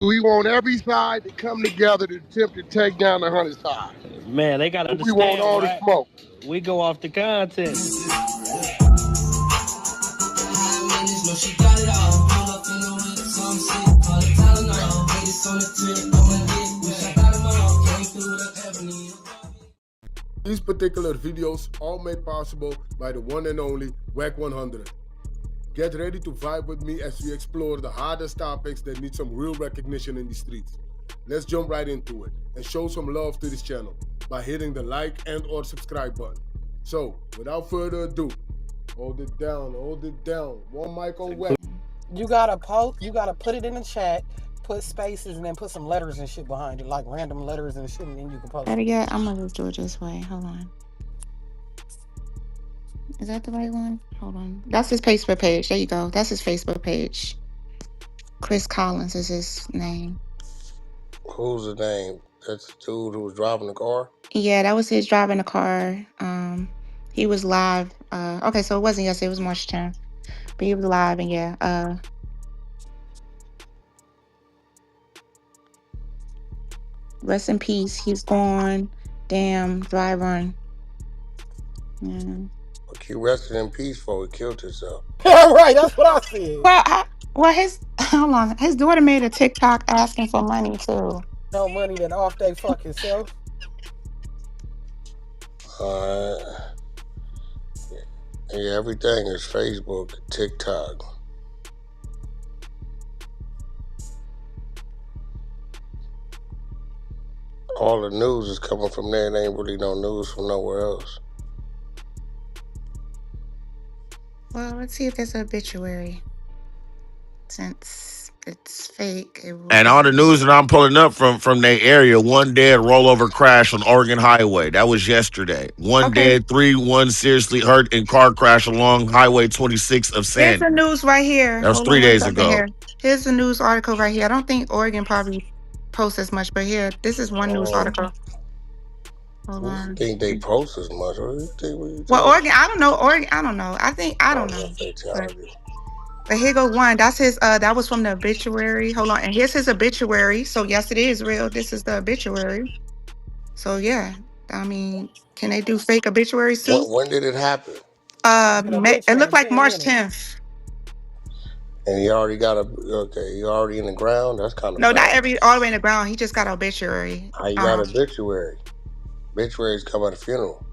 We want every side to come together to attempt to take down the 100 side. Man, they gotta We want understand, all the Wack. smoke. We go off the content. These particular videos all made possible by the one and only Wack100. Get ready to vibe with me as we explore the hardest topics that need some real recognition in the streets. Let's jump right into it and show some love to this channel by hitting the like and or subscribe button. So, without further ado, hold it down, One mic on Wack. You gotta put it in the chat, put spaces, and then put some letters and shit behind it, like random letters and shit, and then you can post Better it. yet, I'm gonna just do it this way. Hold on. Is that the right one? Hold on. That's his Facebook page. There you go. That's his Facebook page. Chris Collins is his name. Who's the name? That's the dude who was driving the car? Yeah, that was his driving the car. He was live. Okay, so it wasn't yesterday, it was March 10th. But he was live and yeah, rest in peace. He's gone. Damn, dry run. Yeah. But he rested in peace before he killed himself. Right, that's what I said. Well, his hold on. His daughter made a TikTok asking for money too. No money that off they fucking self. Yeah, everything is Facebook, TikTok. All the news is coming from there. There ain't really no news from nowhere else. Well, let's see if there's an obituary. Since it's fake, it will And be. all the news that I'm pulling up from their area, one dead rollover crash on Oregon Highway. That was yesterday. One Okay, dead, one seriously hurt in car crash along Highway 26 of here's the Sandy. news right here. That was Hold three on one days second ago. here. Here's the news article right here. I don't think Oregon probably posts as much, but here, this is one news Oh, article. Hold you on. think they post as much? What do you think? What you Well, talking Oregon, I don't know. Oregon, I don't know. I don't about? know. No But fatality. here goes one. That's his that was from the obituary. Hold on. And here's his obituary. So yes, it is real. This is the obituary. So yeah. I mean, can they do fake obituaries too? When did it happen? An It looked obituary, like 10 March minutes. 10th. And he already got he already in the ground? That's kind of No, not bad. every all the way in the ground. He just got an obituary. How you got obituary? Obituaries come at a funeral.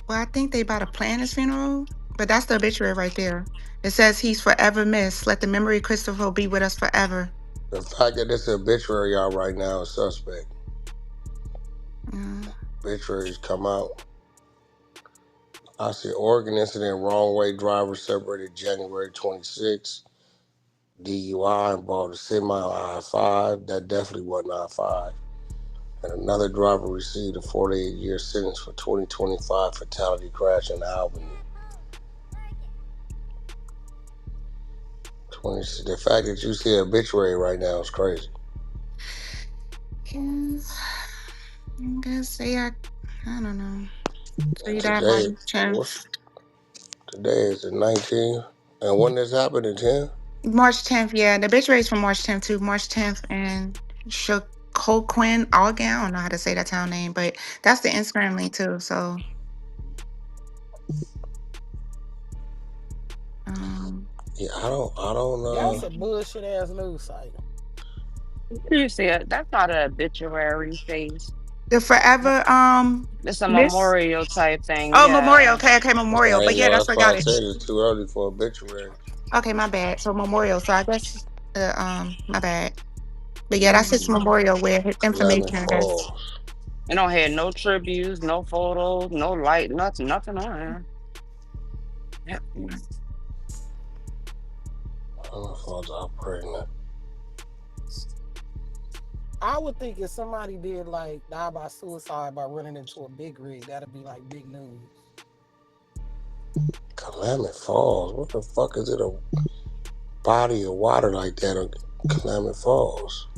Well, I think they about to plan his funeral, but that's the obituary right there. It says he's forever missed. Let the memory of Christopher be with us forever. The fact that this obituary out right now is suspect. Mm. Obituaries come out. I see Oregon incident, wrong way driver separated January 26. DUI involved a semi on I-5. That definitely wasn't I-5. And another driver received a 48-year sentence for 2025 fatality crash in Albany. The fact that you see an obituary right now is crazy. Yeah, I guess I don't know. So And you died March what's 10th. today is the 19th. And when this happened, the 10th? March 10th, yeah. The obituary is from March 10th too. March 10th and Quinn Algan. I don't know how to say that town name, but that's the Instagram link too. So Yeah, I don't That's know. a bullshit ass news site. You see it. That's not an obituary face. the forever It's a miss. memorial type thing. Oh, memorial. Yeah. Okay, memorial. But yeah, that's That's what why got I it. said it's too early for obituary. Okay, my bad. So memorial. So I guess my bad. But yeah, that's his Mm. memorial where his information, Klamath I guess. Falls. It don't have no tributes, no photos, no light, nothing on there. Yep. Klamath Falls operating. I would think if somebody did like die by suicide by running into a big rig, that'd be like big news. Klamath Falls. What the fuck is it? A body of water like that on Klamath Falls?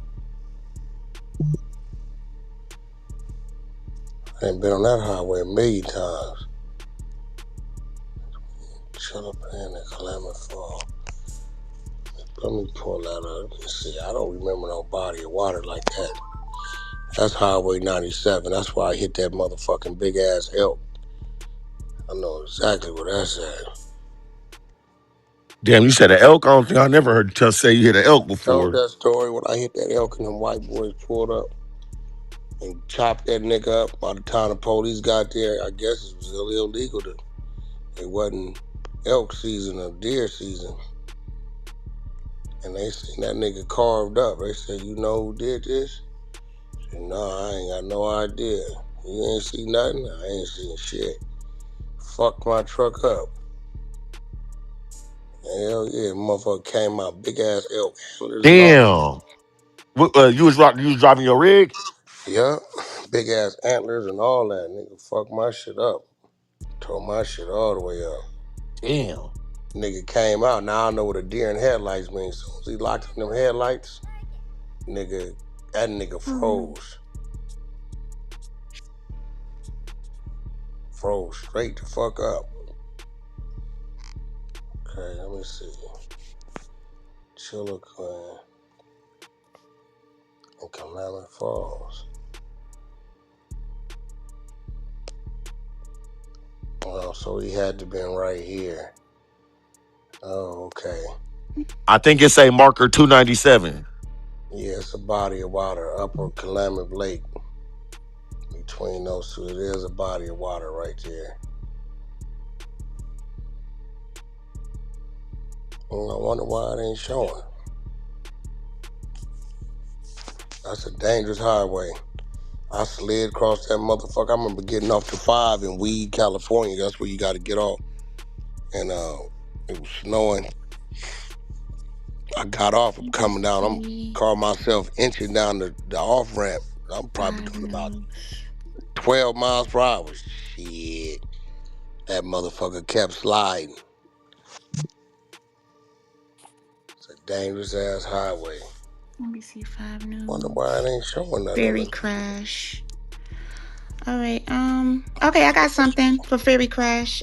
I ain't been on that highway a million times. Chill up in the Klamath Falls. Let me pull that up. Let's see. I don't remember no body of water like that. That's Highway 97. That's why I hit that motherfucking big ass elk. I know exactly where that's at. Damn, you said an elk. I don't think I never heard you tell say you hit an elk Told before. that story when I hit that elk and them white boys pulled up and chopped that nigga up. By the time the police got there, I guess it was illegal to. It wasn't elk season or deer season. And they seen that nigga carved up. They said, "You know who did this?" I said, "No, I ain't got no idea. You ain't see nothing? I ain't seen shit. Fucked my truck up. Hell yeah, motherfucker came out, big ass elk antlers and all. Damn. You was driving your rig? Yup, big ass antlers and all that. Nigga fucked my shit up. Tore my shit all the way up. Damn. Nigga came out. Now I know what a deer in headlights means. As soon as he locked in them headlights, that nigga Oh, froze. Froze straight the fuck up. Okay, let me see. Chiloquin and Calamity Falls. Oh, so he had to been right here. Oh, okay. I think it's a marker 297. Yeah, it's a body of water, Upper Calamity Lake. Between those two, it is a body of water right there. I wonder why it ain't showing. That's a dangerous highway. I slid across that motherfucker. I remember getting off the 5 in Weed, California. That's where you got to get off. And it was snowing. I got off. I'm coming down. I'm NBC caught myself inching down the off ramp. I'm probably 5 doing about News. 12 miles per hour. Shit. That motherfucker kept sliding. It's a dangerous ass highway. NBC 5 Wonder why it News. ain't showing nothing on Ferry the. crash. All right. Okay, I got something for ferry crash.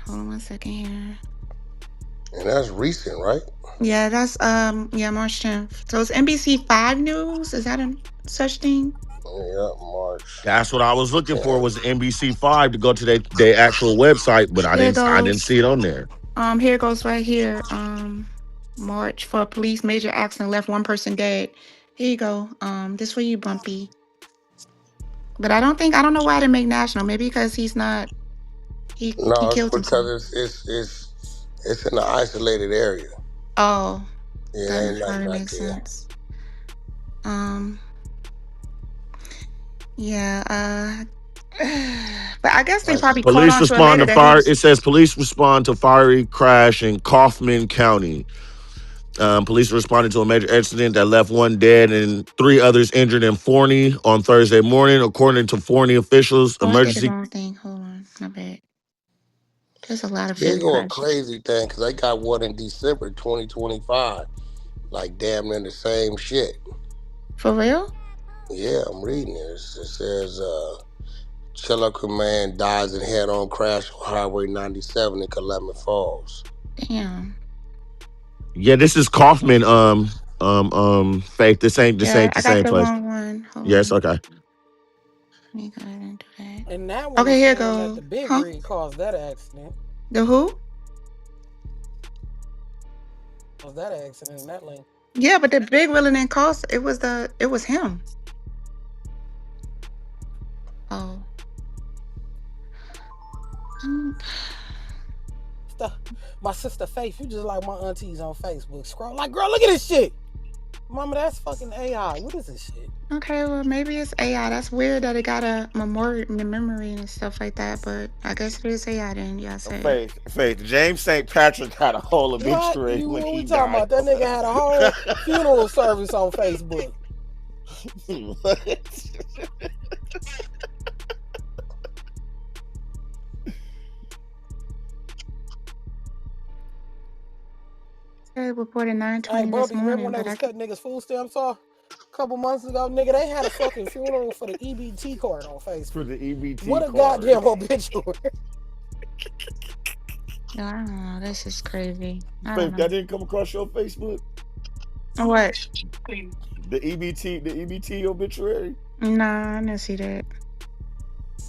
Hold on one second here. And that's recent, right? Yeah, that's yeah, March 10th. So it's NBC 5 News. Is that a such thing? Yeah, March That's what I was looking for 10th. was NBC5 to go to their actual website, but Here it I didn't goes. see it on there. Here it goes right here. March for police major accident left one person dead. Here you go. This for you, Bumpy. But I don't know why I didn't make national. Maybe because he's not he No, it's killed himself. because it's in an isolated area. Oh, Yeah, that ain't nothing probably back makes there. sense. Um, yeah, but I guess they probably Isolated. caught Police on to it respond later to that he fire. was It says police respond to fiery crash in Kaufman County. Police responded to a major accident that left one dead and three others injured in Forney on Thursday morning. According to Forney officials, oh, I did the emergency. wrong thing. Hold on, my bad. There's a lot of Here ferry go a crashes. crazy thing, because they got one in December 2025. Like damn near the same shit. For real? Yeah, I'm reading this. It says Chilliwack man dies in head-on crash on Highway 97 in Calumet Falls. Damn. Yeah, this is Kaufman. Faith. This Yeah, ain't the I got same the place. wrong one. Hold Yes, on. okay. Let me go ahead and do that. And that one Okay, is here it saying that go. the big Huh? rig caused that accident. The who? Caused that accident in that lane. Yeah, but the big willing didn't cost. It was him. Oh. Mm. Stuff. My sister Faith, you just like my aunties on Facebook. Scroll like, girl, look at this shit. Mama, that's fucking AI. What is this shit? Okay, well maybe it's AI. That's weird that it got a memory and stuff like that, but I guess it is AI then, yeah, I say. Faith. James St. Patrick had a whole What? obituary You when what we he talking died. about? That nigga had a whole funeral service on Facebook. What? It reported Hey, 9:20 this Bumpy, you remember morning, when they but was cutting niggas food stamps off a couple months ago? Nigga, they had a fucking funeral for the EBT card on For Facebook. the EBT What a card. goddamn obituary. No, I don't know. This is crazy. I don't Faith, know. that didn't come across your Facebook? What? The EBT obituary? Nah, I didn't see that.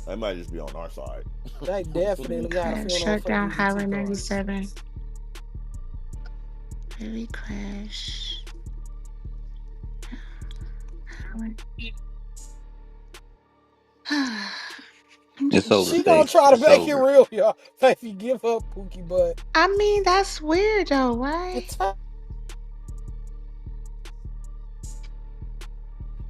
That might just be on our side. They Ferry definitely had a crash. funeral Shut for the down Highway EBT party. 97. Ferry crash. Highway. I'm It's just. over, She gonna Faith. try to It's make it over. real, y'all. If you give up Pookie, but I mean, that's weird though. Why? it's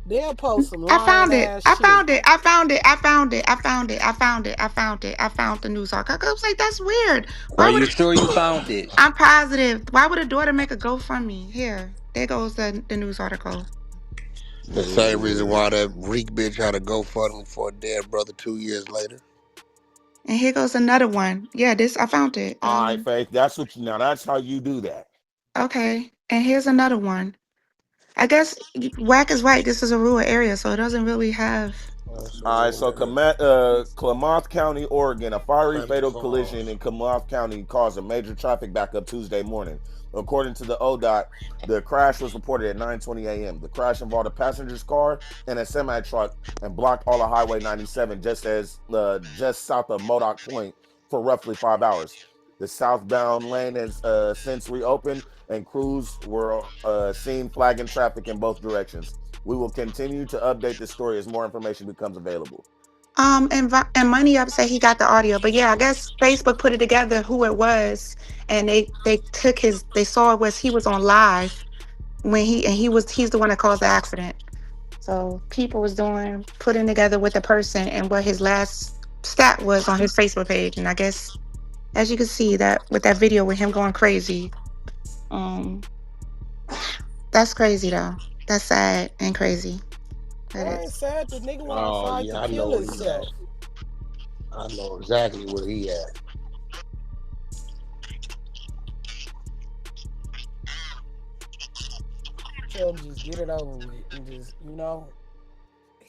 they'll post some I lying found it. ass I shit. found it. I found it. I found it. I found it. I found it. I found it. I found the news article. I was like, that's weird. Are Why would you it? sure you found it? I'm positive. Why would a daughter make a GoFundMe? Here, there goes the news article. The same reason why that Reek bitch had to go fund for a dead brother 2 years later. And here goes another one. Yeah, this I found it. All right, Faith. That's what you now. That's how you do that. Okay. And here's another one. I guess Whack is right. This is a rural area, so it doesn't really have. That's a All right, real so nigga. Klamath County, Oregon, a fiery Plenty fatal collision cars. in Klamath County caused a major traffic backup Tuesday morning. According to the ODOT, the crash was reported at 9:20 a.m. The crash involved a passenger's car and a semi truck and blocked all of Highway 97 just south of Modoc Point for roughly 5 hours. The southbound lane has since reopened, and crews were seen flagging traffic in both directions. We will continue to update this story as more information becomes available. And Money Up said he got the audio, but yeah, I guess Facebook put it together who it was, and they took his. They saw it was he was on live when he's the one that caused the accident. So people was doing putting together with the person and what his last stat was on his Facebook page, and I guess as you can see that with that video with him going crazy, um, that's crazy though. That's sad and crazy. But I ain't it's sad. The nigga went Oh outside to yeah, I kill know where he himself. at. I know exactly where he at. Tell him just get it over with and just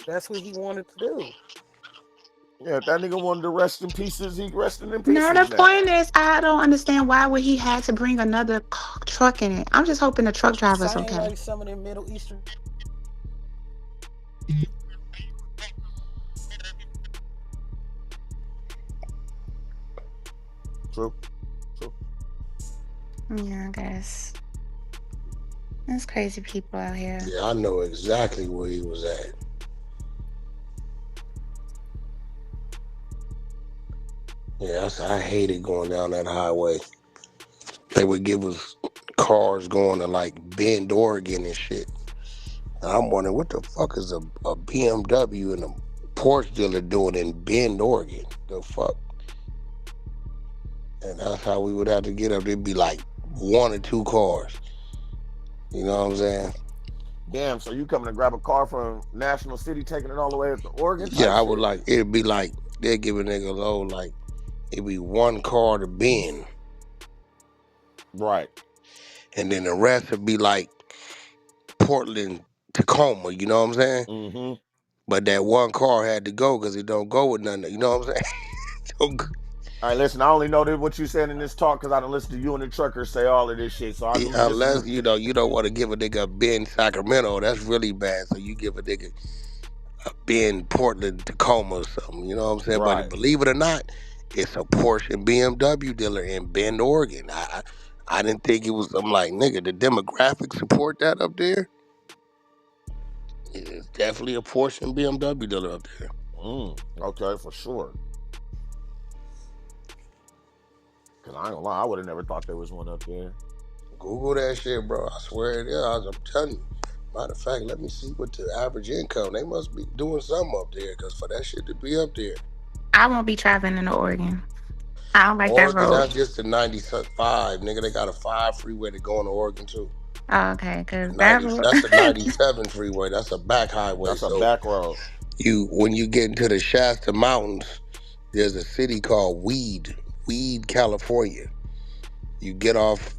that's what he wanted to do. Yeah, if that nigga wanted to rest in pieces, he resting in no. pieces The now. point is, I don't understand why would he had to bring another truck in it. I'm just hoping the truck driver's Same okay. like some of them Middle Eastern. True, true. Yeah, I guess there's crazy people out here. Yeah, I know exactly where he was at. Yeah, I hated going down that highway. They would give us cars going to like Bend, Oregon and shit. And I'm wondering what the fuck is a BMW and a Porsche dealer doing in Bend, Oregon? The fuck? And that's how we would have to get up. There'd be like one or two cars. You know what I'm saying? Damn, so you coming to grab a car from National City, taking it all the way up to Oregon Yeah, type I would shit? like it'd be like they'd give a nigga load like it'd be one car to Bend, Right. and then the rest would be like Portland, Tacoma. You know what I'm saying? Mm-hmm. But that one car had to go because it don't go with nothing. You know what I'm saying? Don't go- All right, listen, I only know that what you said in this talk because I done listened to you and the truckers say all of this shit. So this is Unless you don't want to give a nigga a Bend, Sacramento, that's really bad. So you give a nigga Bend, Portland, Tacoma or something. You know what I'm saying? But right. believe it or not, it's a Porsche and BMW dealer in Bend, Oregon. I didn't think it was. I'm like, nigga, the demographics support that up there. It's definitely a Porsche and BMW dealer up there. Okay, for sure. Cause I ain't gonna lie, I would have never thought there was one up there. Google that shit, bro. I swear it is. I'm telling you. Matter of fact, let me see what the average income. They must be doing something up there, cause for that shit to be up there. I won't be traveling into Oregon. I don't like that Oregon, road. that's just the 95, nigga. They got a 5 freeway to go into Oregon too. Oh, okay, because that 90, road. that's the 97 freeway. That's a back highway. That's a So back road. when you get into the Shasta Mountains, there's a city called Weed, California. You get off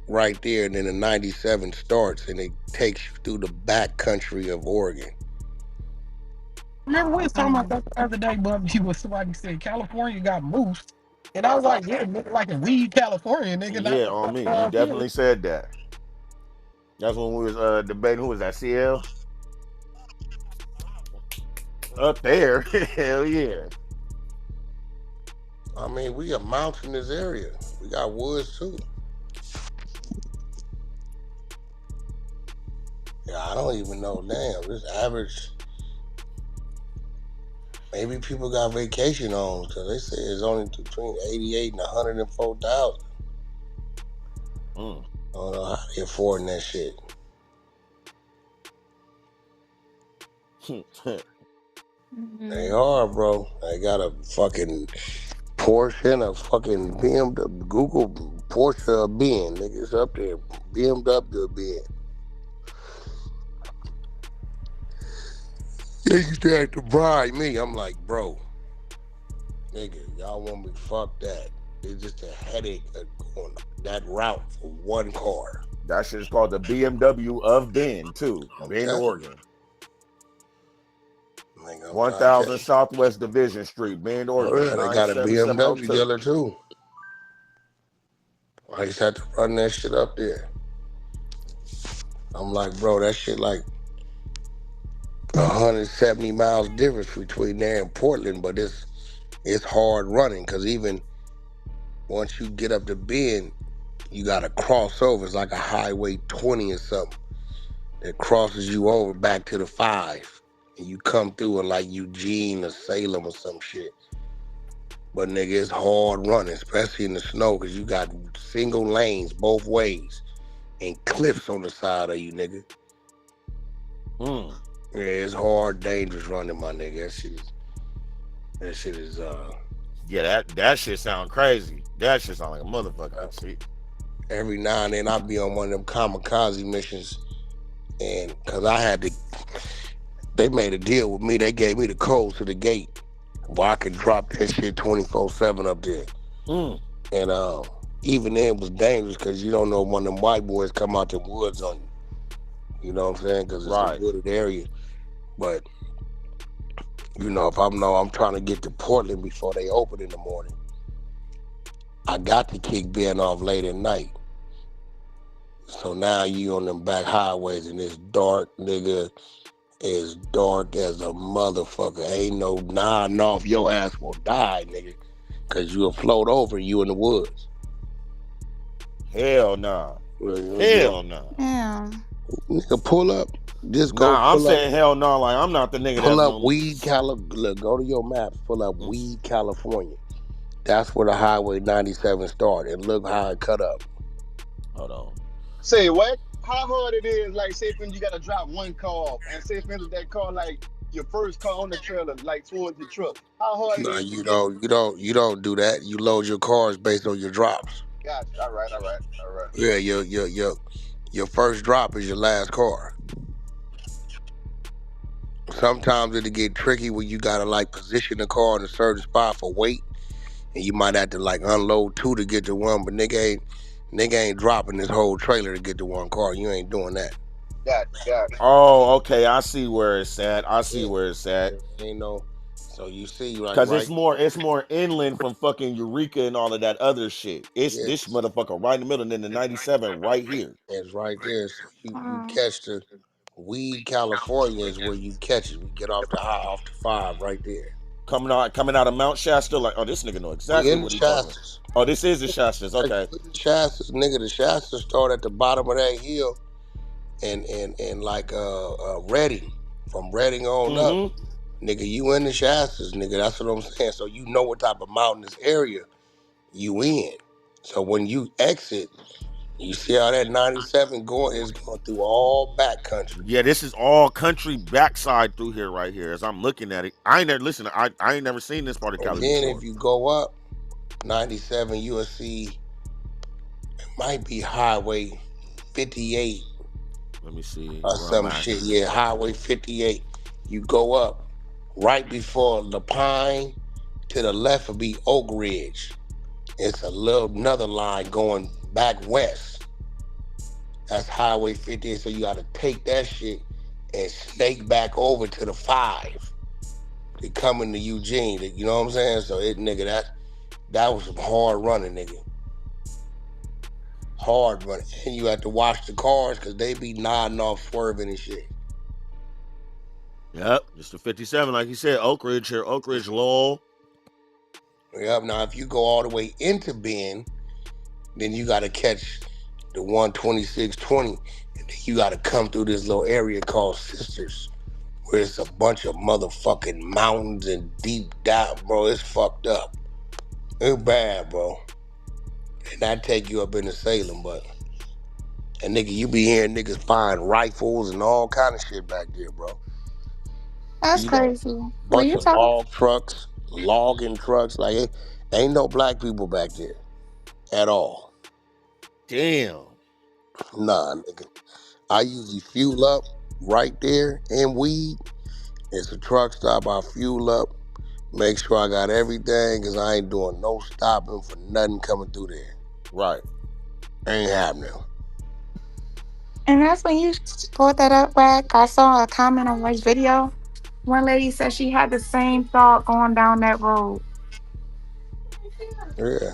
right there, and then the 97 starts, and it takes you through the back country of Oregon. Remember we was talking about um, that the other day, but with somebody said California got moose. And I was like, yeah, nigga, like in Weed, California, nigga, not Yeah, the on fuck me. You around here. definitely said that. That's when we was debating who was that CL up there. Hell yeah. I mean, we a mountainous area. We got woods too. Yeah, I don't even know. Damn, this average. Maybe people got vacation homes because they say it's only between 88 and 104,000. Mm. I don't know how they affording that shit. They Mhm. are, bro. They got a fucking Porsche and a fucking BMW, Google Porsche Ben. Niggas up there. BMW Ben. They used to have to bribe me. I'm like, bro, nigga, y'all want me? Fuck that. It's just a headache of going that route for one car. That shit's called the BMW of Bend, too. I'm Bend, telling Oregon. you. Like, I'm trying to tell 1000 you. Southwest Division Street, Bend, Oh, Oregon, yeah, they got a BMW 97702. dealer too. I just had to run that shit up there. I'm like, bro, that shit like 170 miles difference between there and Portland, but it's hard running because even once you get up to Bend, you gotta cross over. It's like a highway 20 or something that crosses you over back to the 5. And you come through in like Eugene or Salem or some shit. But nigga, it's hard running, especially in the snow, because you got single lanes both ways and cliffs on the side of you, nigga. Mm. Yeah, it's hard, dangerous running, my nigga. That shit is Yeah, that shit sound crazy. That shit sound like a motherfucker. See? every now and then I be on one of them kamikaze missions, and cause I had to, they made a deal with me. They gave me the codes to the gate, where I could drop that shit 24/7 up there. Mm. And even then it was dangerous because you don't know when them white boys come out the woods on you. You know what I'm saying? Because it's a Right. wooded area. But you know, if I'm trying to get to Portland before they open in the morning, I got to kick Ben off late at night. So now you on them back highways and it's dark, nigga. As dark as a motherfucker. Ain't no nodding off. Your ass will die, nigga. Cause you'll float over you in the woods. Hell nah. You Hell nah. Yeah. nigga, pull up. Just go Nah, I'm saying hell no. Like I'm not the nigga pull that's up gonna. Weed, Look, go to your maps. Pull up Mm. Weed, California. That's where the Highway 97 started. And look how it cut up. Hold on. Say what? How hard it is, like say when you gotta drop one car off, and say for instance that car like your first car on the trailer, like towards the truck. How hard it No, is to get? you don't do that. You load your cars based on your drops. Gotcha. All right, all right, all right. Yeah, your first drop is your last car. Sometimes it'll get tricky when you gotta like position the car in a certain spot for weight, and you might have to like unload two to get to one. But nigga ain't dropping this whole trailer to get to one car. You ain't doing that. Gotcha, gotcha. Oh, okay. I see where it's at. I see Yeah, where it's at. ain't no. So you see, like Cause right, it's more inland from fucking Eureka and all of that other shit. It's yeah, this motherfucker right in the middle, and then the 97 right here. it's right there. So you Oh. catch the Weed, California is where you catch it. We get off the high, off the 5 right there. Coming out of Mount Shasta, like, oh, this nigga know We exactly in the what he talking about. Shastas. Oh, this is the Shastas. Like Okay. we in the Shastas, nigga. The Shastas start at the bottom of that hill and like Reading. From Reading on up, Mm-hmm. nigga, you in the Shastas, nigga. That's what I'm saying. So you know what type of mountainous area you in. So when you exit, you see how that 97 going is going through all back country. Yeah, this is all country backside through here, right here. As I'm looking at it, I ain't never listen. I ain't never seen this part of And Cali then if before. you go up 97, you'll see it might be Highway 58 Let me see or where I'm some at shit. here. Yeah, Highway 58. You go up right before La Pine. To the left will be Oak Ridge. It's a little another line going back west. That's Highway 58. So you got to take that shit and snake back over to the 5 to come into Eugene. You know what I'm saying? So it nigga That was some hard running, nigga. Hard running. And you had to watch the cars because they be nodding off, swerving and shit. Yep, just the 57, like you said, Oak Ridge here, Oak Ridge, Lowell. Yep. Now, if you go all the way into Bend, then you got to catch the 12620. And then you got to come through this little area called Sisters, where it's a bunch of motherfucking mountains and deep down, bro. It's fucked up. It's bad, bro. And I take you up into Salem, but and nigga, you be hearing niggas find rifles and all kind of shit back there, bro. That's You know, crazy. Well, bunch you of talk. log trucks, logging trucks. Like it ain't no black people back there at all. Damn. Nah, nigga. I usually fuel up right there in weed. It's a truck stop. I fuel up, make sure I got everything, cause I ain't doing no stopping for nothing coming through there. Right. Ain't happening. And that's when you brought that up, Wack. I saw a comment on which video. One lady said she had the same thought going down that road. Yeah.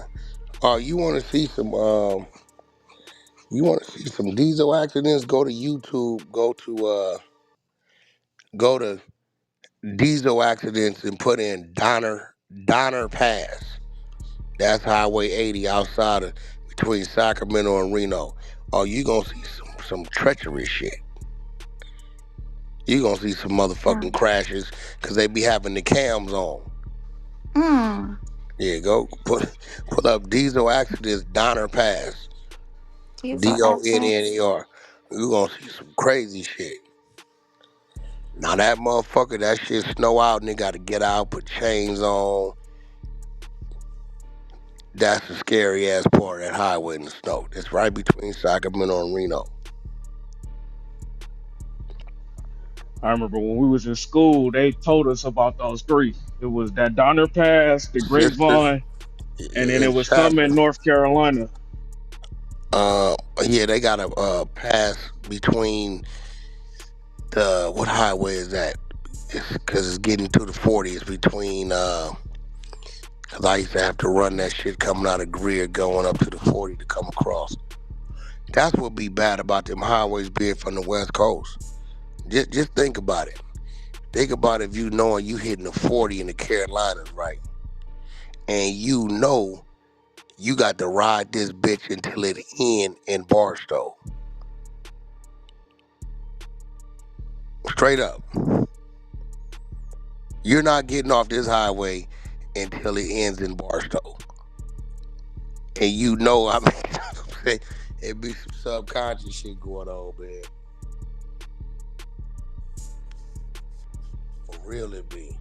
You want to see some? You want to see some diesel accidents? Go to YouTube. Go to diesel accidents and put in Donner Pass. That's Highway 80 outside of between Sacramento and Reno. Oh, you gonna see some treacherous shit. You gonna see some motherfucking Mm. crashes because they be having the cams on. Mm. Yeah, go pull up diesel accidents Donner Pass. Diesel accents. DONNER. You gonna see some crazy shit. Now that motherfucker, that shit snow out and they gotta get out, put chains on. That's the scary ass part of that highway in the snow. It's right between Sacramento and Reno. I remember when we was in school, they told us about those three. It was that Donner Pass, the Sisters Grapevine, and then in it was some in Chapel. North Carolina. Uh, yeah, they got a pass between the what highway is that? It's because it's getting to the 40. It's between. Cause I used to have to run that shit coming out of Greer, going up to the 40 to come across. That's what be bad about them highways being from the West Coast. Just think about it. Think about if you knowing you hitting the 40 in the Carolinas, right? And you know you got to ride this bitch until it end in Barstow. Straight up. You're not getting off this highway until it ends in Barstow. And you know, I mean, it be some subconscious shit going on, man. For real, it be.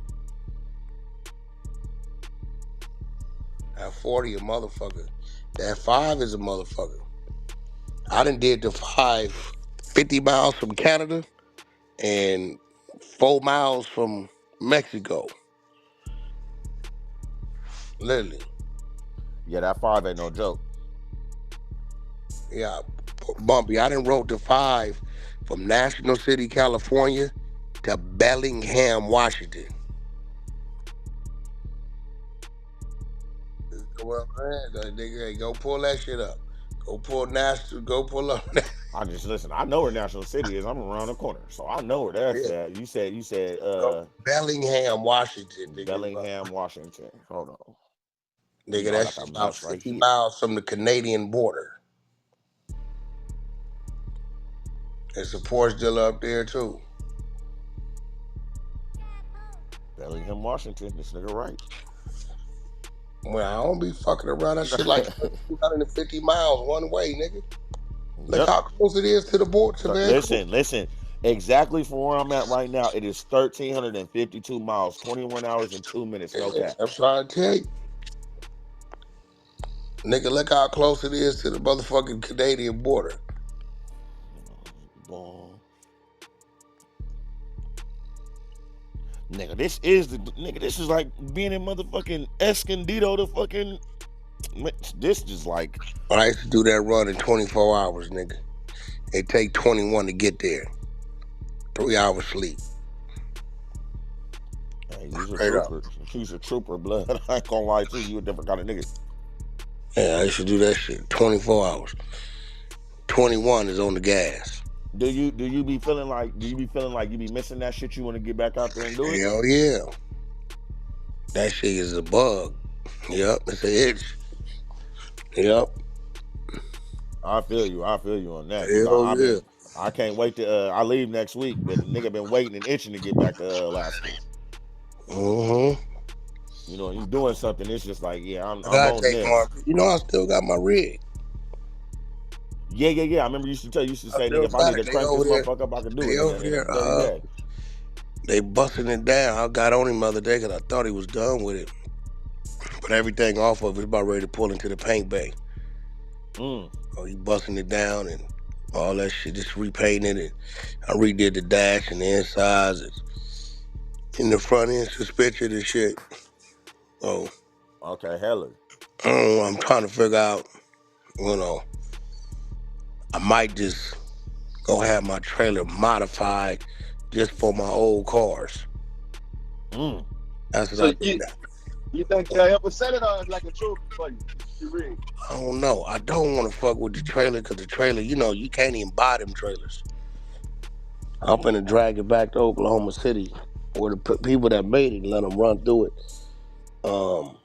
That 40 a motherfucker. That 5 is a motherfucker. I done did the 5 50 miles from Canada and 4 miles from Mexico. Literally. Yeah, that 5 ain't no joke. Yeah, bumpy. I done rode the 5 from National City, California to Bellingham, Washington. Well, man, nigga, hey, go pull that shit up. Go pull National. Go pull up. I just listen. I know where National City is. I'm around the corner, so I know where that's Yeah, at. You said go Bellingham, Washington, nigga. Bellingham, Washington. Hold on. You Nigga, know I that got shit the about maps right 50 here. miles from the Canadian border. There's a Porsche dealer up there too. Bellingham, Washington. This nigga right. Well, I don't be fucking around. That shit like 1,350 miles one way, nigga. Look Yep. how close it is to the border to Vancouver. Listen. Exactly from where I'm at right now, it is 1,352 miles, 21 hours and 2 minutes. No Yeah, cap. I'm trying to tell you. Nigga, look how close it is to the motherfucking Canadian border. Boom. Nigga, this is This is like being in motherfucking Escondido to fucking. This is like. I used to do that run in 24 hours, nigga. It take 21 to get there. 3 hours sleep. Hey, you's a Straight up. trooper. You's a trooper, blood. I ain't gonna lie to you. You a different kind of nigga. Yeah, I used to do that shit 24 hours. 21 is on the gas. Do you be feeling like you be missing that shit? You want to get back out there and do it? Hell yeah. That shit is a bug. Yep, it's an itch. Yep. I feel you. I feel you on that because Hell I've yeah. been. I can't wait to. I leave next week, but the nigga been waiting and itching to get back to Alaska. Mm-hmm. You know, he's doing something. It's just like, yeah, I'm I I'm gotta on take more. this. You know, I still got my rig. Yeah, yeah, yeah. I remember you used to tell you used to I say, nigga, still if I need got to it. They crank this over there. motherfucker up, I can do They it in over a there. 30 days. They busting it down. I got on him the other day because I thought he was done with it. But everything off of it's about ready to pull into the paint bay. Mm. Oh, he busting it down and all that shit, just repainting it. I redid the dash and the insides and in the front end suspension and shit. Oh, Okay, hella. I don't know. I'm trying to figure out, you know, I might just go have my trailer modified just for my old cars. Mm. That's what So I think. you think they'll ever sell it or it's like a trophy for you? You rig. I don't know. I don't want to fuck with the trailer because the trailer, you can't even buy them trailers. I'm finna drag it back to Oklahoma City where the people that made it let them run through it. Um,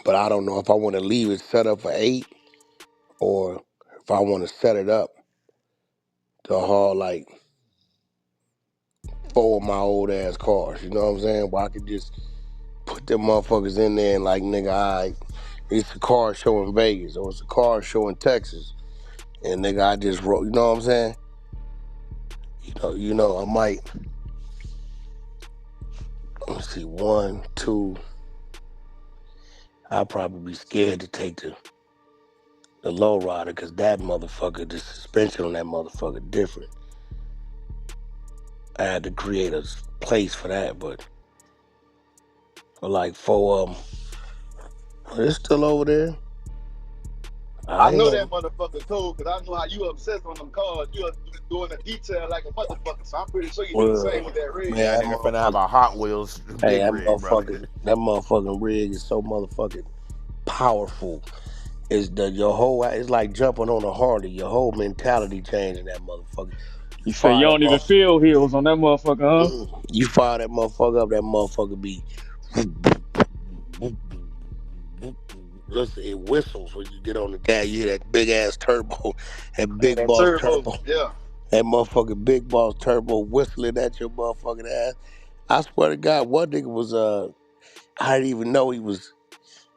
but I don't know if I want to leave it set up for 8 or if I want to set it up to haul like 4 of my old ass cars. You know what I'm saying? Where I could just put them motherfuckers in there and like, nigga, it's a car show in Vegas or it's a car show in Texas. And nigga, I just wrote, you know what I'm saying? I might, let's see, 1, 2, I'd probably be scared to take the low rider because that motherfucker, the suspension on that motherfucker different. I had to create a place for that, but for like 4 of them, it's still over there. I I ain't know gonna, that motherfucker cold because I know how you obsessed on them cars. You are doing a detail like a motherfucker. So I'm pretty sure you do the same with that rig. man, Yeah, nigga finna have a Hot Wheels hey, big rig, brother. that motherfucking rig is so motherfucking powerful. It's like jumping on a Harley. Your whole mentality changing that motherfucker. You You say you fire that don't even motherfucker. feel heels on that motherfucker, huh? You fire that motherfucker up. That motherfucker be. Listen, it whistles when you get on the gas. You hear that big ass turbo, that And big that boss turbo, turbo, yeah. that motherfucking big boss turbo whistling at your motherfucking ass. I swear to God, one nigga was I didn't even know he was.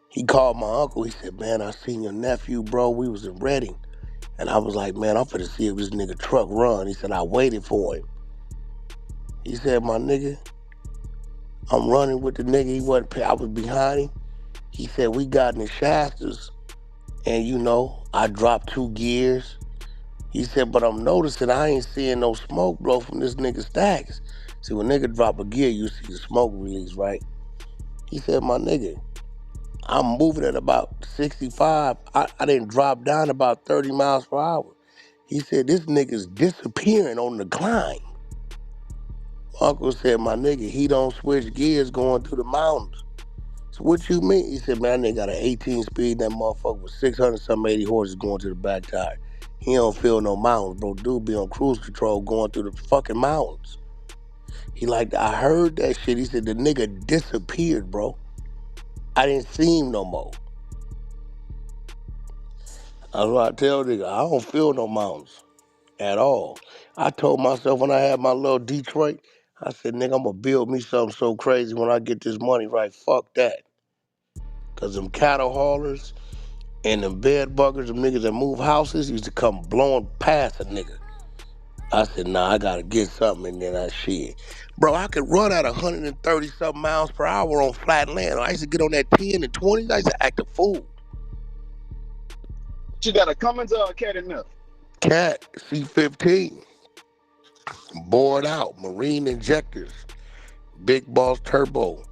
He called my uncle. He said, "Man, I seen your nephew, bro. We was in Reading." And I was like, "Man, I'm finna see if this nigga truck run." He said, "I waited for him." He said, "My nigga, I'm running with the nigga. He wasn't. I was behind him." He said, "We got in the Shasters, and I dropped 2 gears." He said, "But I'm noticing I ain't seeing no smoke blow from this nigga stacks." See, when nigga drop a gear, you see the smoke release, right? He said, "My nigga, I'm moving at about 65. I didn't drop down about 30 miles per hour." He said, "This nigga's disappearing on the climb." Uncle said, "My nigga, he don't switch gears going through the mountains." So what you mean? He said, "Man, that nigga got an 18 speed, that motherfucker with 600 some 80 horses going to the back tire. He don't feel no mountains, bro. Dude be on cruise control going through the fucking mountains." He like, I heard that shit. He said, the nigga disappeared, bro. I didn't see him no more. That's what I tell nigga. I don't feel no mountains at all. I told myself when I had my little Detroit, I said, nigga, I'm gonna build me something so crazy when I get this money right. Fuck that. Cause them cattle haulers and them bed buggers, them niggas that move houses used to come blowing past a nigga. I said, nah, I gotta get something and then I shit. Bro, I could run at 130 something miles per hour on flat land. I used to get on that 10 and 20. I used to act a fool. You got a Cummins or a Cat enough? Cat C15, bored out, marine injectors, big boss turbo.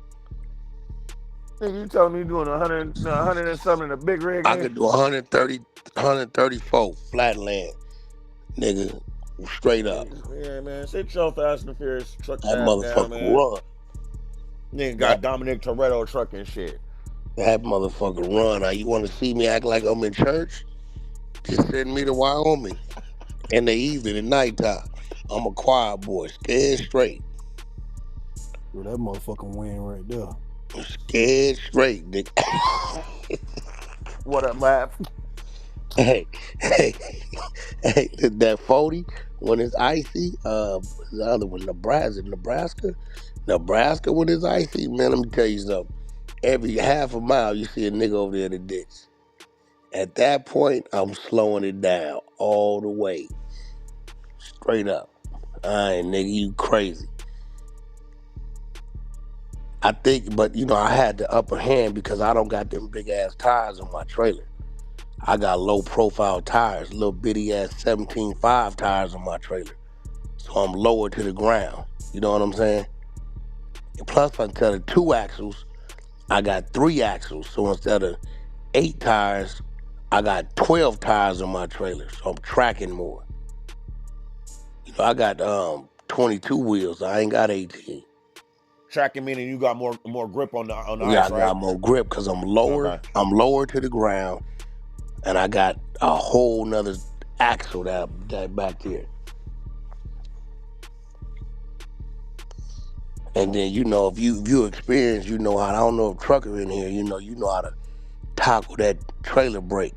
Nigga, you telling me you doing 100 and something in a big rig, I nigga? could do 130, 134 flat land, nigga, straight up. Yeah, man. Sit your Fast and Furious truck That ass down, motherfucker man. run. Nigga That got Dominic Toretto truck and shit. that motherfucker run. Now you want to see me act like I'm in church? Just send me to Wyoming in the evening and nighttime. I'm a choir boy, scared straight, Bro, that motherfucking win right there. scared straight, nigga. What up, laugh? Hey, hey, hey, that 40 when it's icy. The other one, Nebraska when it's icy. Man, let me tell you something. Every half a mile, you see a nigga over there in the ditch. At that point, I'm slowing it down all the way, straight up. I ain't nigga, you crazy. I think, but I had the upper hand because I don't got them big ass tires on my trailer. I got low profile tires, little bitty ass 17.5 tires on my trailer. So I'm lower to the ground. You know what I'm saying? And plus, instead of two axles, I got three axles. So instead of eight tires, I got 12 tires on my trailer. So I'm tracking more. I got 22 wheels. I ain't got 18. Tracking meaning you got more grip on the Yeah, ice, I right? got more grip because I'm lower. Okay. I'm lower to the ground, and I got a whole nother axle that back there. And then if you experience, how I don't know if trucker in here, you know how to tackle that trailer brake.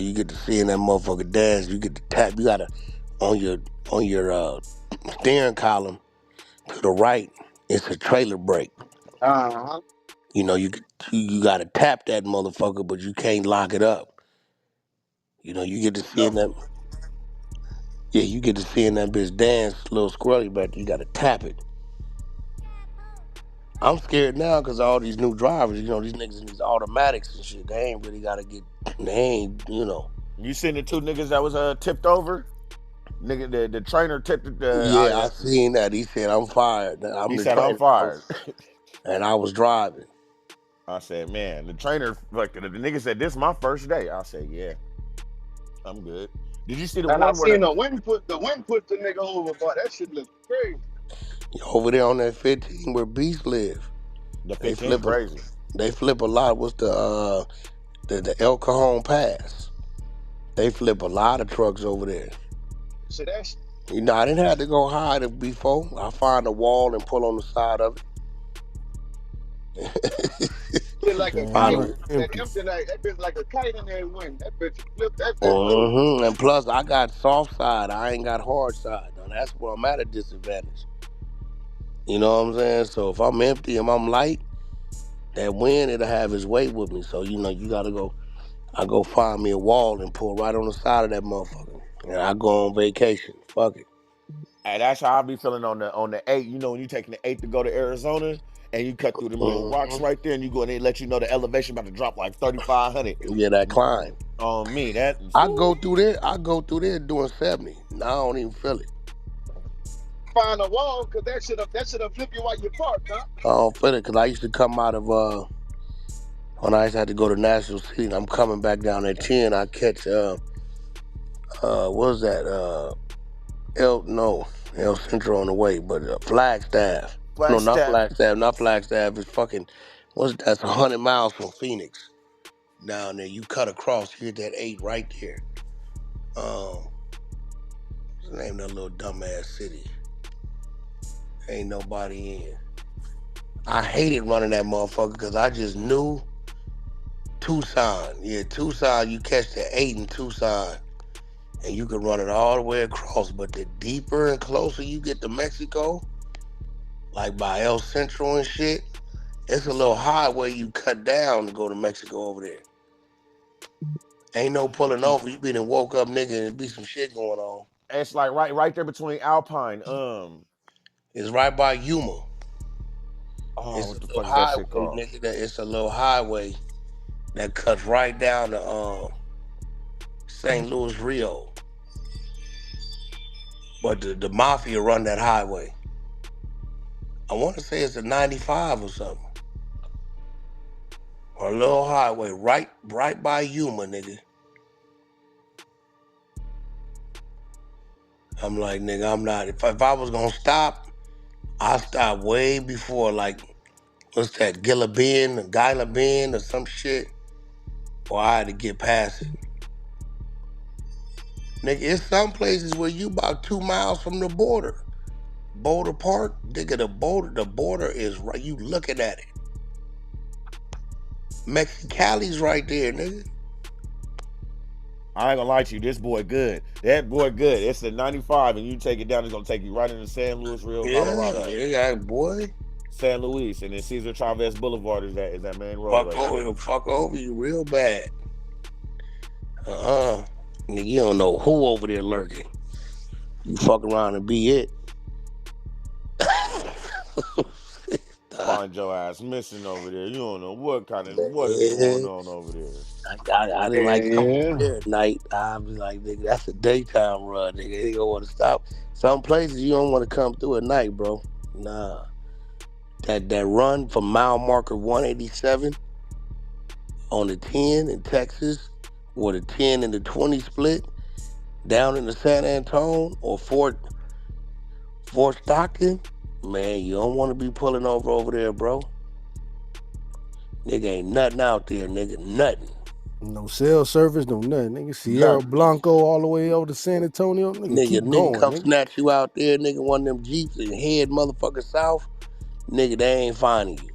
You get to seeing that motherfucker dance. You get to tap. You gotta on your on your steering column to the right. It's a trailer brake. Uh-huh. You gotta tap that motherfucker, but you can't lock it up. You get to seeing No. that. Yeah, you get to seeing that bitch dance, little squirrely back there. You gotta tap it. I'm scared now because all these new drivers, these niggas in these automatics and shit, they ain't really gotta get, they ain't. You seen the two niggas that was tipped over? Nigga, the trainer tipped Yeah, I seen that. He said, I'm fired. I'm he the said I'm trainer. fired. And I was driving. I said, man, the trainer, like the nigga said, this is my first day. I said, yeah, I'm good. Did you see the And I one where seen the wind put the nigga over, but that shit look crazy. Over there on that 15 where Beast live, the they 15 flip a, crazy? they flip a lot. What's the El Cajon Pass? They flip a lot of trucks over there. So that's I didn't have to go high before. I find a wall and pull on the side of it. been like a Damn find kite. a, right, That empty. empty like that been like a kite in that wind. That bitch flipped that bitch over. And plus, I got soft side. I ain't got hard side. Now that's where I'm at a disadvantage. You know what I'm saying? So if I'm empty and I'm light, that wind it'll have its way with me. So you gotta go. I go find me a wall and pull right on the side of that motherfucker, and I go on vacation. Fuck it. And that's how I be feeling on the 8. When you taking the 8 to go to Arizona and you cut through them little rocks hmm right there and you go and they let you know the elevation about to drop like 3,500 Yeah, that climb. on me. That I go through there. I go through there doing 70. Now I don't even feel it. Find a wall, cause that should have flip you while you parked, huh? I don't feel it because I used to come out of when I used to have to go to National City. And I'm coming back down at 10. I catch what was that El Centro on the way, but Flagstaff. No, not Flagstaff. Flagstaff. Not Flagstaff. It's fucking that's 100 miles from Phoenix down there. You cut across. You hit that 8 right there. What's the name of that little dumbass city? Ain't nobody in. I hated running that motherfucker because I just knew Tucson. Yeah, Tucson, you catch the 8 in Tucson and you can run it all the way across. But the deeper and closer you get to Mexico, like by El Centro and shit, it's a little highway you cut down to go to Mexico over there. Ain't no pulling over. You been and woke up, nigga, and be some shit going on. It's like right there between Alpine. It's right by Yuma. Oh, It's a what the little fuck is that shit highway, called? nigga. It's a little highway that cuts right down to St. Louis Rio. But the mafia run that highway. I want to say it's a 95 or something. Or a little highway right by Yuma, nigga. I'm like, nigga, I'm not. If I was gonna stop, I stop way before like what's that, Gila Bend, or Gila Bend, or some shit. Or I had to get past it. Nigga, it's some places where you about 2 miles from the border. Boulder Park, nigga, the border is right. You looking at it. Mexicali's right there, nigga. I ain't gonna lie to you. This boy good. That boy good. It's the 95, and you take it down. It's gonna take you right into San Luis Rio, Yeah, Colorado. yeah, boy. San Luis, and then Cesar Chavez Boulevard is that main road right there. Fuck over you real bad. Uh-uh. Nigga, you don't know who over there lurking. You fuck around and be it. Find your ass missing over there. You don't know what is going Yeah. on over there. I didn't like Yeah, come over yeah. there at night. I be like, nigga, that's a daytime run, nigga. They gonna want to stop. Some places you don't want to come through at night, bro. Nah. That run from mile marker 187 on the 10 in Texas, or the 10 and the 20 split down in the San Antone or Fort Stockton, man, you don't want to be pulling over there, bro. Nigga ain't nothing out there, nigga. Nothing. No cell service, no nothing. Nigga, Sierra Nothing. Blanco all the way over to San Antonio. Nigga, keep Nigga going, come nigga. snatch you out there, nigga, one of them Jeeps and head motherfucker south. Nigga, they ain't finding you.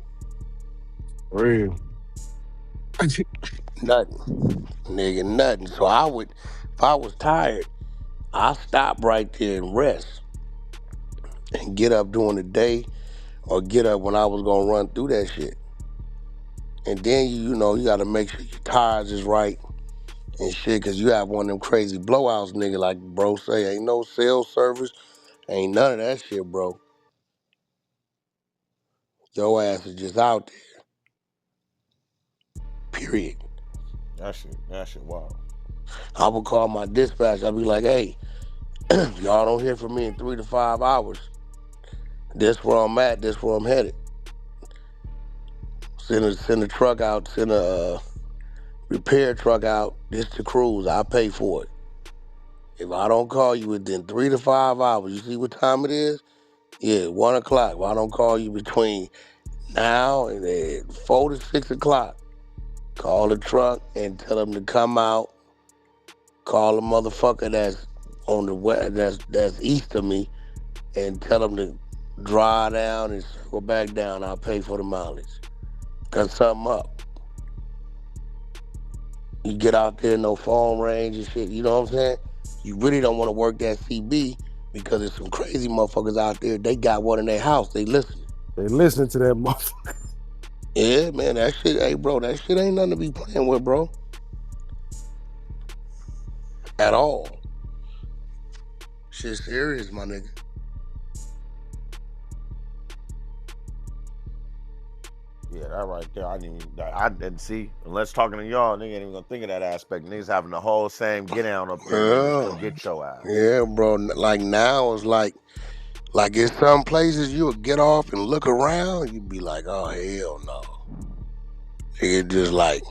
Real. Nothing. Nigga, nothing. So if I was tired, I stop right there and rest and get up during the day or get up when I was gonna run through that shit. And then you gotta make sure your tires is right and shit, cause you have one of them crazy blowouts, nigga. Like bro say, ain't no cell service, ain't none of that shit, bro. Your ass is just out there. Period. That shit wow. I would call my dispatch. I'd be like, hey, y'all don't hear from me in 3 to 5 hours. This where I'm at. This where I'm headed. Send a truck out. Send a repair truck out. This the cruise. I pay for it. If I don't call you within 3 to 5 hours, you see what time it is? Yeah, 1 o'clock. If I don't call you between now and then 4 to 6 o'clock, call the truck and tell them to come out. Call the motherfucker that's on the west, that's east of me, and tell them to drive down and circle back down. I'll pay for the mileage. Cause something up. You get out there, no phone range and shit. You know what I'm saying? You really don't want to work that CB because there's some crazy motherfuckers out there. They got one in their house. They listening. They listening to that motherfucker. Yeah, man, that shit, hey, bro, that shit ain't nothing to be playing with, bro. At all. Shit serious, my nigga. Yeah, that right there. I didn't see. Unless talking to y'all, nigga ain't even gonna think of that aspect. Niggas having the whole same get down up there, nigga. Just Yeah, come get your ass. yeah, bro. Like now it's like in some places you'll get off and look around, you be like, oh hell no. It's just like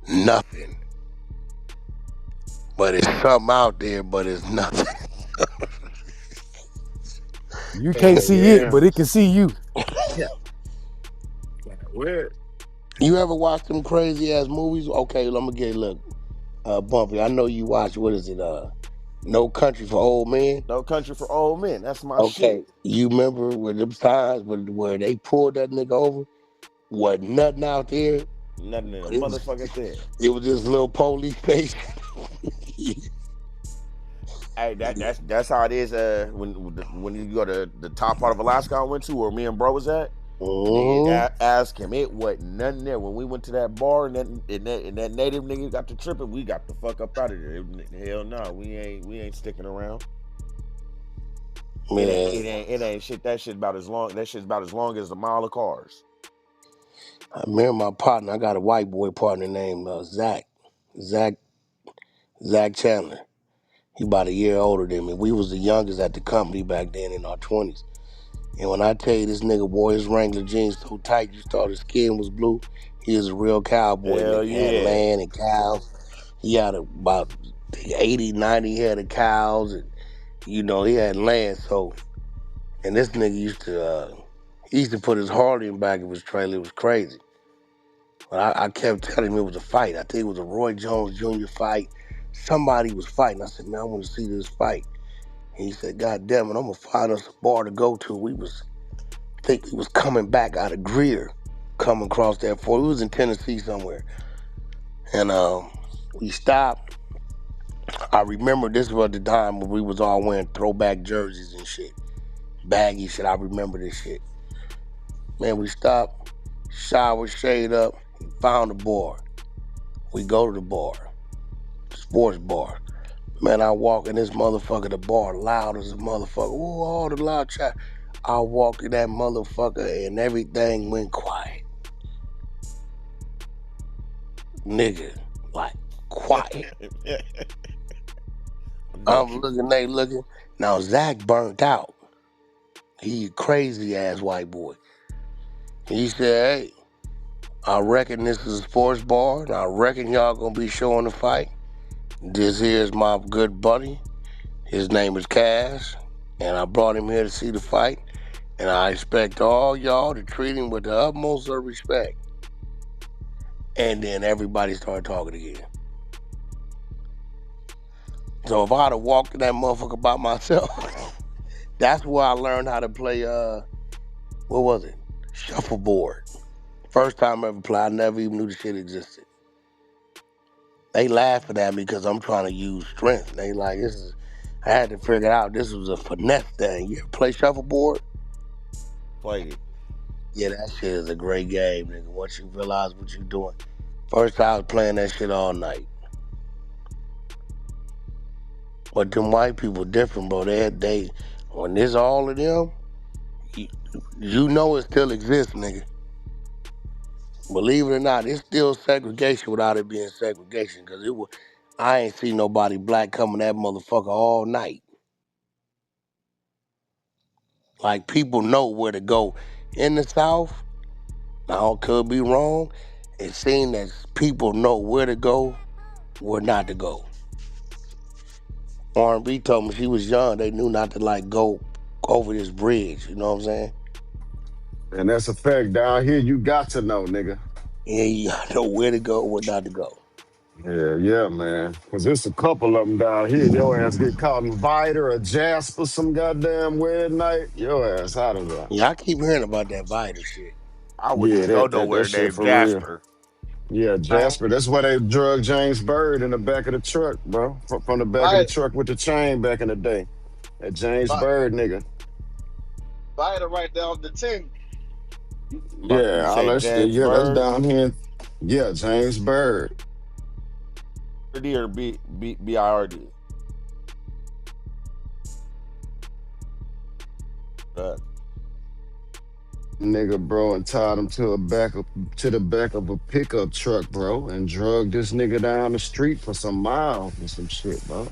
nothing. But it's something out there, but it's nothing. You can't Yeah, see it, yeah. but it can see you. Where? You ever watch them crazy ass movies? Okay, let me get look. Bumpy, I know you watch what is it? No Country for Old Men. No country for old men. That's my shit. Okay. You remember when them times where they pulled that nigga over? Wasn't nothing out there, Nothing in a but it was motherfucking thing. it was this little police station. Hey, that's how it is. When you go to the top part of Alaska I went to, where me and bro was at, nigga, Mm-hmm. ask him. It wasn't nothing there. When we went to that bar and that native nigga got to tripping, we got the fuck up out of there. Hell no, we ain't sticking around. It ain't Man, it ain't it ain't shit. That shit about as long. That shit's about as long as a mile of cars. I remember my partner. I got a white boy partner named Zach. Zach Zach Chandler. He about a year older than me. We was the youngest at the company back then in our 20s. And when I tell you this nigga wore his Wrangler jeans so tight you thought his skin was blue, he was a real cowboy Hell nigga. He had yeah. land and cows. He had about 80, 90 head of cows, and he had land. So, and this nigga He used to put his Harley in the back of his trailer. It was crazy. But I kept telling him it was a fight. I think it was a Roy Jones Jr. fight. Somebody was fighting. I said, man, I want to see this fight. And he said, God damn it, I'm gonna find us a bar to go to. I think we was coming back out of Greer, coming across that fort. We was in Tennessee somewhere. And we stopped. I remember this was the time when we was all wearing throwback jerseys and shit. Baggy shit. I remember this shit. Man, we stopped, shower, shade up, found the bar. We go to the bar, sports bar. Man, I walk in this motherfucker, the bar loud as a motherfucker. Ooh, all the loud chat. I walk in that motherfucker and everything went quiet. Nigga, like, quiet. Don't I'm you? looking, they looking. Now, Zach burnt out. He a crazy ass white boy. He said, hey, I reckon this is a sports bar, and I reckon y'all gonna be showing the fight. This here's my good buddy. His name is Cash, and I brought him here to see the fight. And I expect all y'all to treat him with the utmost of respect. And then everybody started talking again. So if I'd have walked in that motherfucker by myself, that's where I learned how to play. What was it? Shuffleboard. First time I ever played. I never even knew the shit existed. They laughing at me because I'm trying to use strength. They like this is. I had to figure out this was a finesse thing. You ever play shuffleboard? Played it. Yeah, that shit is a great game, nigga. Once you realize what you're doing. First time I was playing that shit all night. But them white people different, bro. They when there's all of them, you, you know it still exists, nigga. Believe it or not, it's still segregation without it being segregation. Cause it was, I ain't seen nobody black coming that motherfucker all night. Like people know where to go in the South. Now I could be wrong. It seems that people know where to go, where not to go. R&B told me she was young. They knew not to like go over this bridge. You know what I'm saying? And that's a fact. Down here, you got to know, nigga. Yeah, you gotta know where to go, where not to go. Yeah, yeah, man. Cause there's a couple of them down here. Your ass get caught in Viter or Jasper some goddamn weird night. Your ass out of there. Yeah, I keep hearing about that Vita shit. I wouldn't Yeah, even go that nowhere shit named for real. Jasper. Yeah, Man, Jasper. That's why they drug James Bird in the back of the truck, bro. From the back of the fight, truck with the chain back in the day. That James fight, Bird nigga. fighter right there off the 10. You Yeah, all say that shit. James Yeah, that's Bird? down here. Yeah, James Bird. D or B-I-R-D? Uh, Nigga, bro, and tied him to the back of a pickup truck, bro, and drugged this nigga down the street for some miles and some shit, bro.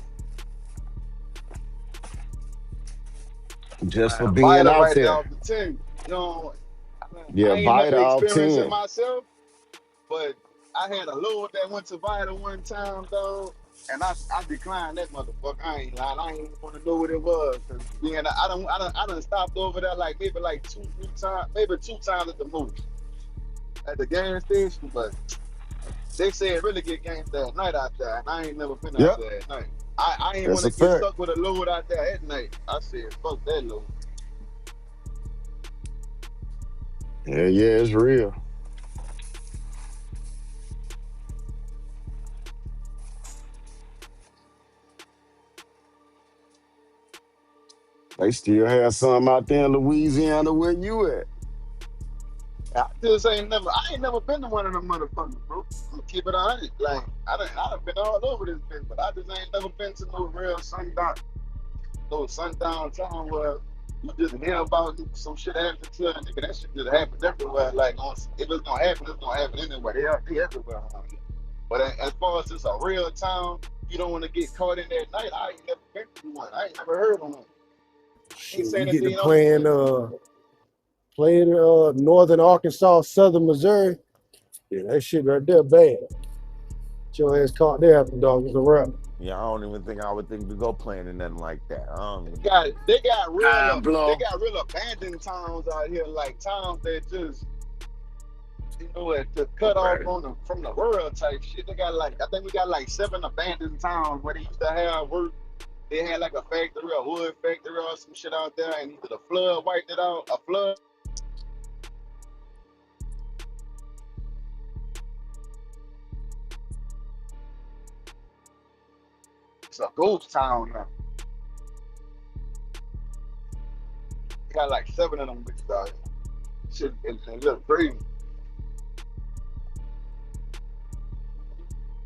Just for Man, being fighter out right there there. off the 10. You know, I Yeah, ain't never Vita off experienced it 10. myself, but I had a load that went to Vita one time, though, and I declined that motherfucker. I ain't lying. I ain't even want to know what it was. Cause then I done stopped over there like maybe like two, three times, maybe two times at the most at the gas station, but they say it really get gangster at night out there, and I ain't never been out Yep, there at night. I ain't that's want a to get fact. stuck with a load out there at night. I said, fuck that load. Yeah, yeah, it's real. They still have some out there in Louisiana where you at. I just ain't never. I ain't never been to one of them motherfuckers, bro. I'm gonna keep it on it. Like I done been all over this bitch, but I just ain't never been to no real sundown, no sundown town where you just hear about some shit happening to a nigga. That shit just happen everywhere. Like if it's gonna happen anywhere. They everywhere around here. But as far as it's a real town, you don't want to get caught in that night. I ain't never been to one. I ain't never heard of one. I ain't Shit, you saying get to anything on this shit. playing northern Arkansas, southern Missouri. Yeah, that shit right there bad. Get your ass caught there after dog. It's a wrap. Yeah, I don't even think I would think to go playing in nothing like that. I don't even Got think. they got real I they blow. got real abandoned towns out here, like towns that just to cut off Right. on the from the world type shit. They got like I think we got like 7 abandoned towns where they used to have work. They had like a factory, a wood factory or some shit out there, and either the flood wiped it out, a flood, it's a ghost town now. They got like 7 of them bitches out here. Shit, it look crazy.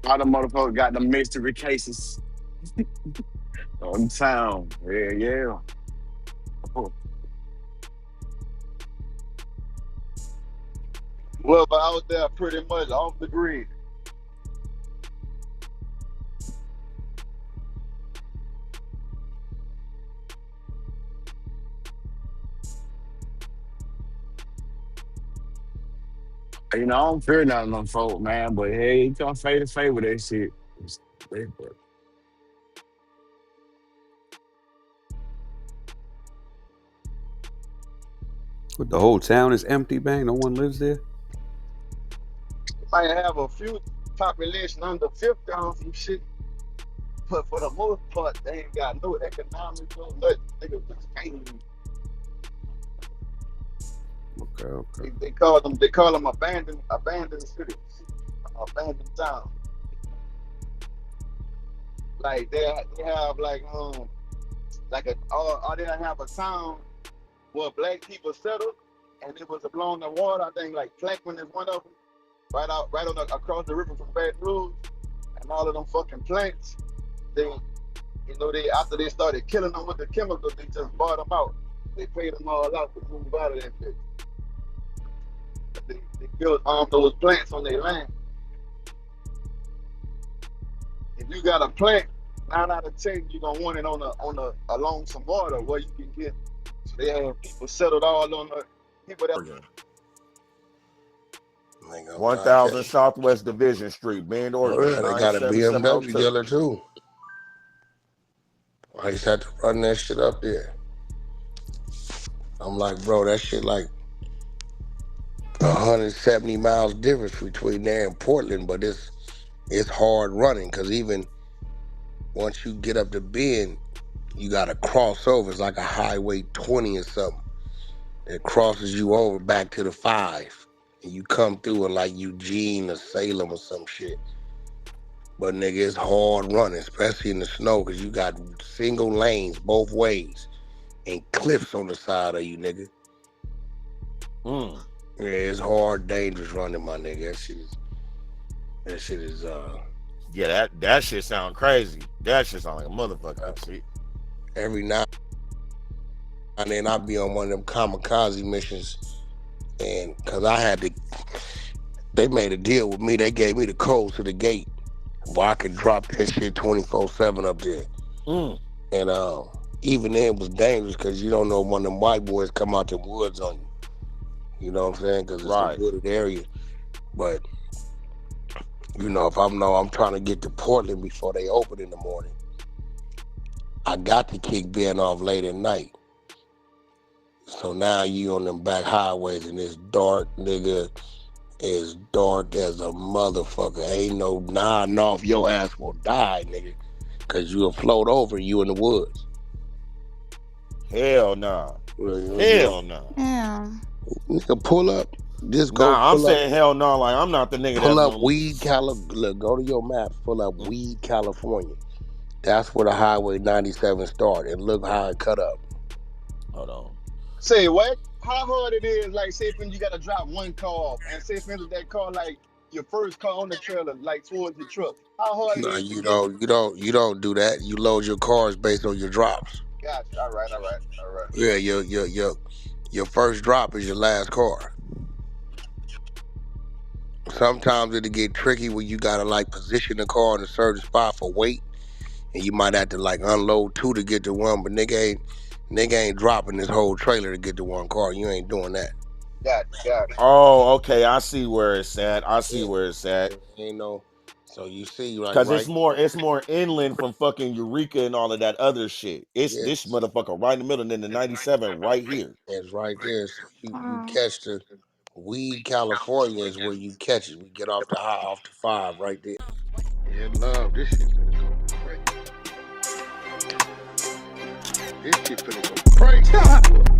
All the motherfuckers got the mystery cases on town. Yeah, yeah. Whoever out there pretty much off the grid. You know, I don't fear none of them folk, man. But hey, you come face to face with that shit. What, the whole town is empty, bang? No one lives there? Might have a few population under 50 on some shit, but for the most part, they ain't got no economic, no nothing. Niggas just can't even. Okay, okay. They call them abandoned cities, abandoned towns. Like they have like a or they have a town where black people settled, and it was along the water. I think like Plaquemine is one of them, right on across the river from Baton Rouge, and all of them fucking plants. They they after they started killing them with the chemicals, they just bought them out. They paid them all out to move out of that bitch. They built those plants on their land. If you got a plant, 9 out of 10 you're gonna want it on a along some water where you can get. So they have people settled all on the people that Oregon. Nigga, I'm trying to tell 1000 you. Southwest Division Street, Bend, Oh, Oregon, yeah, they got a BMW 97702. dealer too. I just had to run that shit up there. I'm like, bro, that shit like 170 miles difference between there and Portland, but it's hard running because even once you get up to Bend, you got to cross over. It's like a highway 20 or something that crosses you over back to the 5. And you come through in like Eugene or Salem or some shit. But nigga, it's hard running, especially in the snow, because you got single lanes both ways and cliffs on the side of you, nigga. Mm. Yeah, it's hard, dangerous running, my nigga. That shit is Yeah, that shit sound crazy. That shit sound like a motherfucker. See? every now and then I be on one of them kamikaze missions, and cause they made a deal with me. They gave me the codes to the gate where I could drop that shit 24/7 up there. Mm. And even then it was dangerous because you don't know when them white boys come out the woods on you. You know what I'm saying? Because it's a Right. wooded area. But if I'm trying to get to Portland before they open in the morning, I got to kick Ben off late at night. So now you on them back highways and it's dark, nigga. As dark as a motherfucker. Ain't no nodding off. Your ass will die, nigga. Cause you'll float over you in the woods. Hell nah. You Hell nah. Yeah. nigga, pull up. Just go Nah, I'm saying hell no. Like I'm not the nigga pull that's up gonna. Weed, California. Look, go to your maps. Pull up Mm. Weed, California. That's where the Highway 97 started. And look how it cut up. Hold on. say what? How hard it is, like say when you gotta drop one car off, and say for instance that car like your first car on the trailer, like towards your truck. How hard it No, is to you get. don't. You don't do that. You load your cars based on your drops. Gotcha. All right, all right, all right. Yeah, your first drop is your last car. Sometimes it'll get tricky when you gotta like position the car in a certain spot for weight, and you might have to like unload two to get to one. But nigga ain't dropping this whole trailer to get to one car. You ain't doing that. Gotcha, gotcha. Oh, okay. I see where it's at. I see Yeah, where it's at. ain't no. So you see, like Cause right, it's more inland from fucking Eureka and all of that other shit. It's this yes, motherfucker right in the middle, and then the 97 right here. it's right there. So you Oh. catch the weed. California is where you catch it. We get off the high, off the five right there. Yeah, love. This shit finna go crazy. This shit finna go crazy.